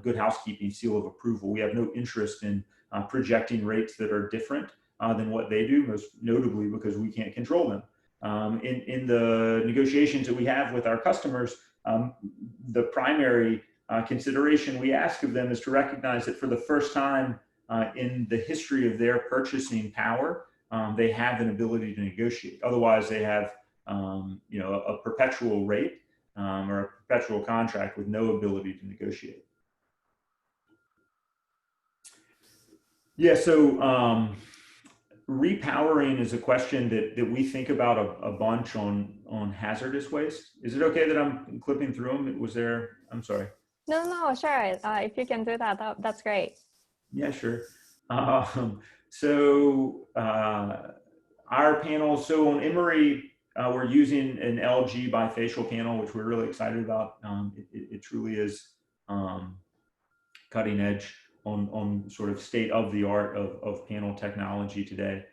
Good Housekeeping seal of approval. We have no interest in projecting rates that are different than what they do, most notably because we can't control them. In the negotiations that we have with our customers, the primary consideration we ask of them is to recognize that for the first time in the history of their purchasing power, they have an ability to negotiate. Otherwise, they have a perpetual rate or a perpetual contract with no ability to negotiate. Yeah, so repowering is a question that we think about a bunch on hazardous waste. Is it okay that I'm clipping through them? Was there, I'm sorry. No, sure. If you can do that, that's great. Yeah, sure. Our panels, so on Emory, we're using an LG bifacial panel, which we're really excited about. It truly is cutting edge on sort of state of the art of panel technology today.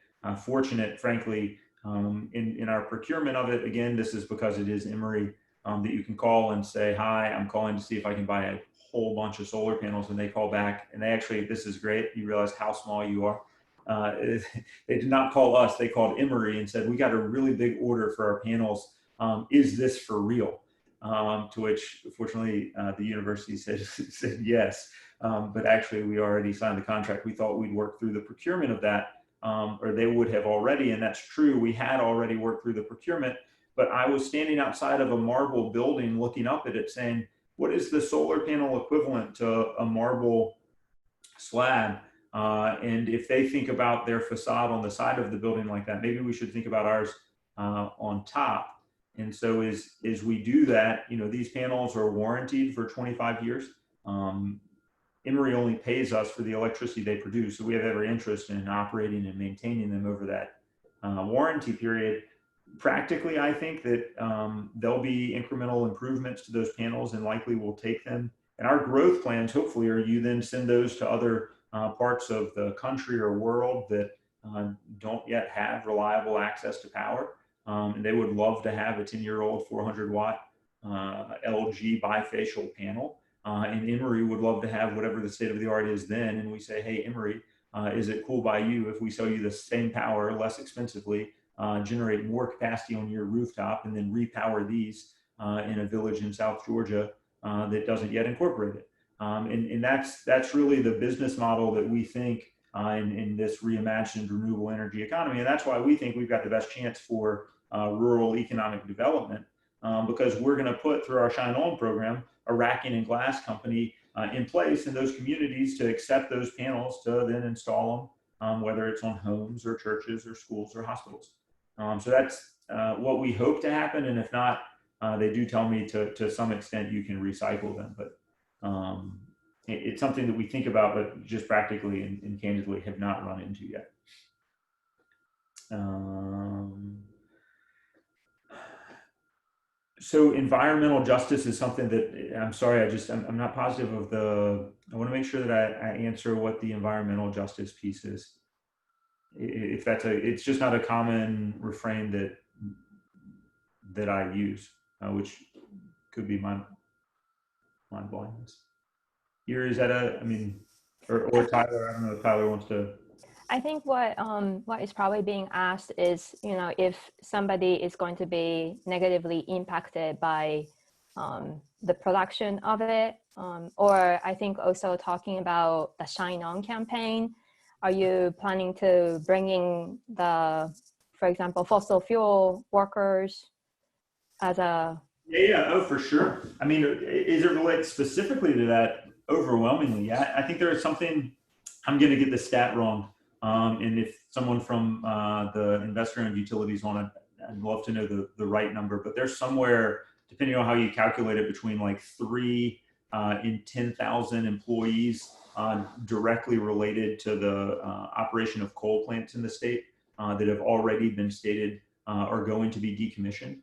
Fortunate, frankly, in our procurement of it, again, this is because it is Emory, that you can call and say, hi, I'm calling to see if I can buy a whole bunch of solar panels, and they call back and they actually, this is great. You realize how small you are. They did not call us, they called Emory and said, we got a really big order for our panels. Is this for real? To which, fortunately, the university said yes. But actually, we already signed the contract. We thought we'd work through the procurement of that, or they would have already, and that's true. We had already worked through the procurement, but I was standing outside of a marble building looking up at it saying, what is the solar panel equivalent to a marble slab? And if they think about their facade on the side of the building like that, maybe we should think about ours on top. And so as we do that, these panels are warranted for 25 years. Emory only pays us for the electricity they produce, so we have every interest in operating and maintaining them over that warranty period. Practically, I think that there'll be incremental improvements to those panels, and likely we'll take them. And our growth plans, hopefully, are you then send those to other parts of the country or world that don't yet have reliable access to power. And they would love to have a 10-year-old 400-watt LG bifacial panel. And Emory would love to have whatever the state of the art is then. And we say, hey, Emory, is it cool by you if we sell you the same power less expensively, generate more capacity on your rooftop, and then repower these in a village in South Georgia that doesn't yet incorporate it? And that's really the business model that we think in this reimagined renewable energy economy. And that's why we think we've got the best chance for rural economic development, because we're going to put through our Shine On program a racking and glass company in place in those communities to accept those panels to then install them, whether it's on homes or churches or schools or hospitals. So that's what we hope to happen. And if not, they do tell me to some extent you can recycle them, but it's something that we think about, but just practically and candidly have not run into yet. So environmental justice is something that, I'm sorry, I'm not positive of I want to make sure that I answer what the environmental justice piece is. If it's just not a common refrain that I use, which could be my mind blindness. Here, is that or Tyler, I don't know if Tyler wants to. I think what is probably being asked is, if somebody is going to be negatively impacted by the production of it, or I think also talking about the Shine On campaign. Are you planning to bring in for example, fossil fuel workers as a... Yeah, oh, for sure. I mean, is it related specifically to that? Overwhelmingly, yeah. I think there is something, I'm going to get the stat wrong. And if someone from the investor-owned utilities want to, I'd love to know the right number, but there's somewhere, depending on how you calculate it, between like 3 in 10,000 employees directly related to the operation of coal plants in the state that have already been stated are going to be decommissioned.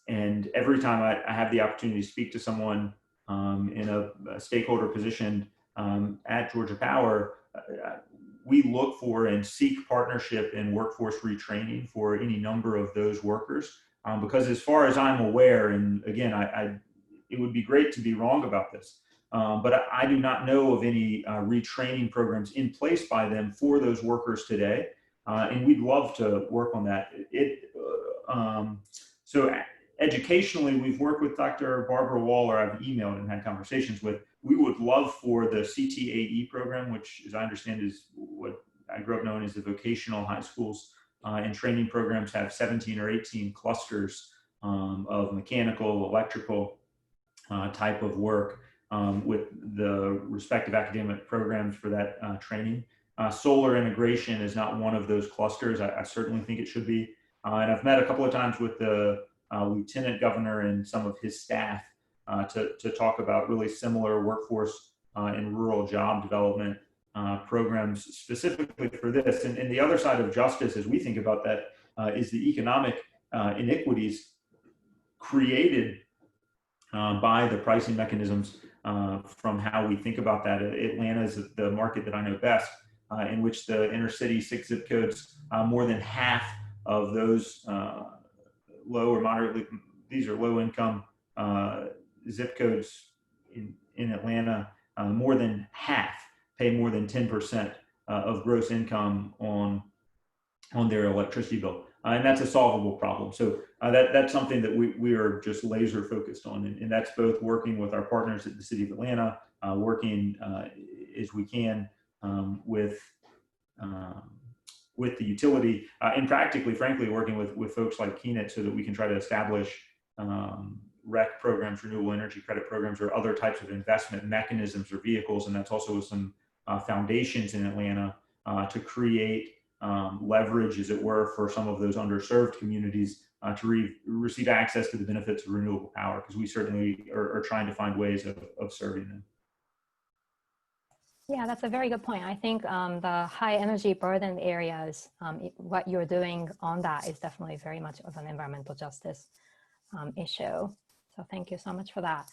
And every time I have the opportunity to speak to someone in a stakeholder position at Georgia Power, we look for and seek partnership in workforce retraining for any number of those workers. Because as far as I'm aware, and again, it would be great to be wrong about this, but I do not know of any retraining programs in place by them for those workers today. And we'd love to work on that. So educationally, we've worked with Dr. Barbara Waller, I've emailed and had conversations with. We would love for the CTAE program, which, as I understand, is what I grew up knowing as the vocational high schools and training programs, have 17 or 18 clusters of mechanical, electrical type of work with the respective academic programs for that training. Solar integration is not one of those clusters. I certainly think it should be. And I've met a couple of times with the lieutenant governor and some of his staff to talk about really similar workforce and rural job development programs specifically for this. And the other side of justice, as we think about that, is the economic inequities created by the pricing mechanisms from how we think about that. Atlanta is the market that I know best, in which the inner city 6 zip codes, more than half of those low or moderately, these are low income zip codes in Atlanta, more than half pay more than 10% of gross income on their electricity bill. And that's a solvable problem. So that's something that we are just laser focused on. And that's both working with our partners at the City of Atlanta, working as we can with the utility, and practically, frankly, working with folks like Keenet so that we can try to establish REC programs, renewable energy credit programs, or other types of investment mechanisms or vehicles. And that's also with some foundations in Atlanta to create leverage, as it were, for some of those underserved communities to receive access to the benefits of renewable power, because we certainly are trying to find ways of serving them. Yeah, that's a very good point. I think the high energy burden areas, what you're doing on that is definitely very much of an environmental justice issue. So thank you so much for that.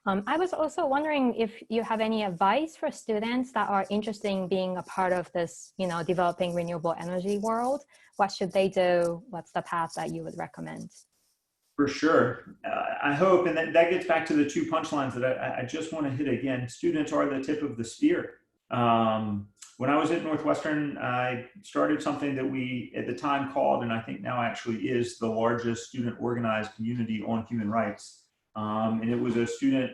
I was also wondering if you have any advice for students that are interested in being a part of this, developing renewable energy world. What should they do? What's the path that you would recommend? For sure. I hope, and that gets back to the 2 punchlines that I just want to hit again. Students are the tip of the spear. When I was at Northwestern, I started something that we at the time called, and I think now actually is, the largest student organized community on human rights. And it was a student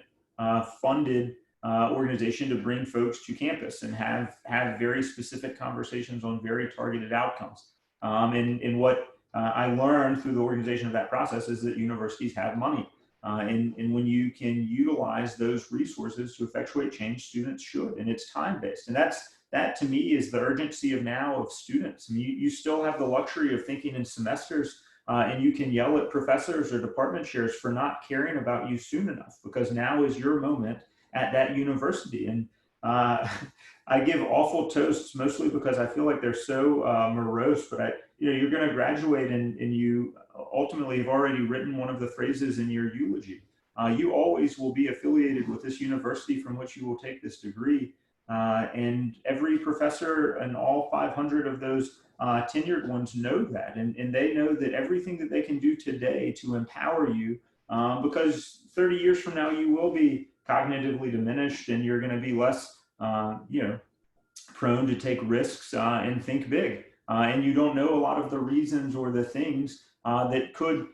funded organization to bring folks to campus and have very specific conversations on very targeted outcomes. And what I learned through the organization of that process is that universities have money. And when you can utilize those resources to effectuate change, students should, and it's time-based. And that to me is the urgency of now of students. I mean, you still have the luxury of thinking in semesters, and you can yell at professors or department chairs for not caring about you soon enough, because now is your moment at that university. And I give awful toasts mostly because I feel like they're so morose, but you're going to graduate and you ultimately have already written one of the phrases in your eulogy. You always will be affiliated with this university from which you will take this degree. And every professor and all 500 of those tenured ones know that. And they know that everything that they can do today to empower you, because 30 years from now, you will be cognitively diminished and you're going to be less, prone to take risks and think big. And you don't know a lot of the reasons or the things that could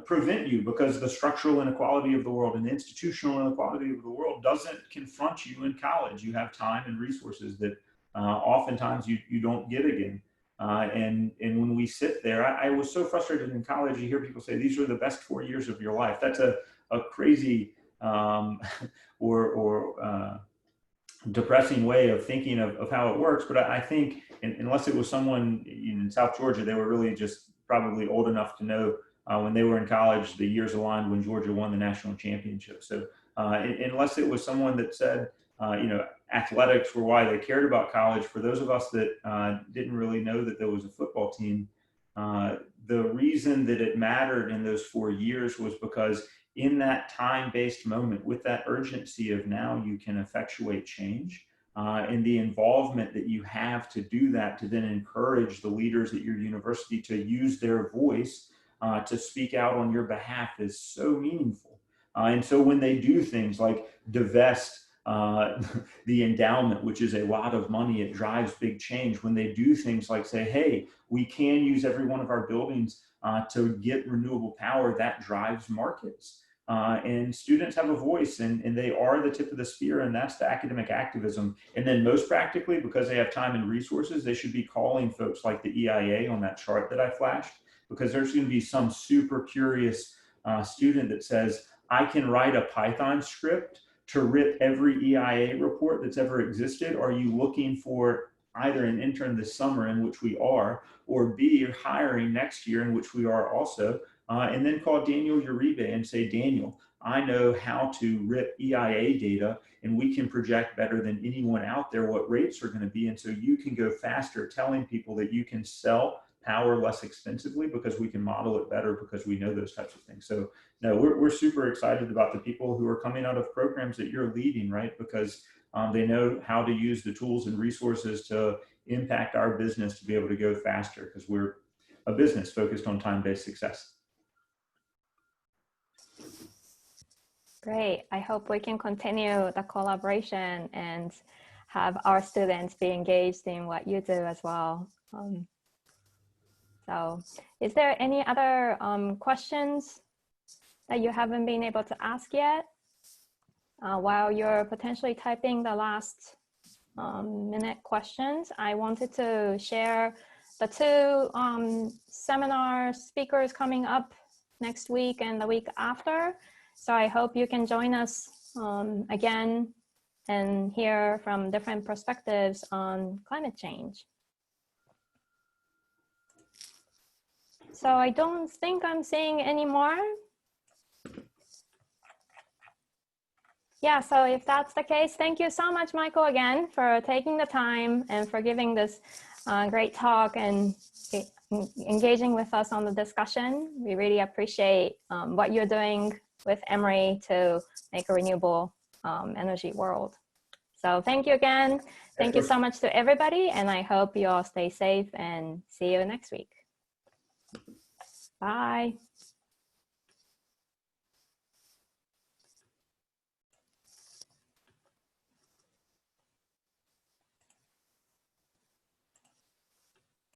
prevent you, because the structural inequality of the world and the institutional inequality of the world doesn't confront you in college. You have time and resources that oftentimes you don't get again. And when we sit there, I was so frustrated in college. You hear people say these are the best 4 years of your life. That's a crazy depressing way of thinking of how it works. But I think unless it was someone in South Georgia, they were really just probably old enough to know when they were in college, the years aligned when Georgia won the national championship. So unless it was someone that said, athletics were why they cared about college, for those of us that didn't really know that there was a football team, the reason that it mattered in those 4 years was because in that time-based moment, with that urgency of now you can effectuate change, and the involvement that you have to do that, to then encourage the leaders at your university to use their voice to speak out on your behalf, is so meaningful. And so when they do things like divest the endowment, which is a lot of money, it drives big change. When they do things like say, hey, we can use every one of our buildings to get renewable power, that drives markets. And students have a voice, and they are the tip of the spear, and that's the academic activism. And then most practically, because they have time and resources, they should be calling folks like the EIA on that chart that I flashed, because there's going to be some super curious student that says, I can write a Python script to rip every EIA report that's ever existed. Are you looking for either an intern this summer, in which we are, or B, you're hiring next year, in which we are also? And then call Daniel Uribe and say, Daniel, I know how to rip EIA data, and we can project better than anyone out there what rates are going to be. And so you can go faster, telling people that you can sell power less expensively because we can model it better, because we know those types of things. So no, we're super excited about the people who are coming out of programs that you're leading, right? Because they know how to use the tools and resources to impact our business to be able to go faster, because we're a business focused on time-based success. Great. I hope we can continue the collaboration and have our students be engaged in what you do as well. So is there any other questions that you haven't been able to ask yet while you're potentially typing the last minute questions? I wanted to share the two seminar speakers coming up next week and the week after. So I hope you can join us again and hear from different perspectives on climate change. So I don't think I'm seeing any more. Yeah, so if that's the case, thank you so much, Michael, again, for taking the time and for giving this great talk and engaging with us on the discussion. We really appreciate what you're doing with Emory to make a renewable energy world. So thank you again. Thank you so much to everybody, and I hope you all stay safe and see you next week. Bye.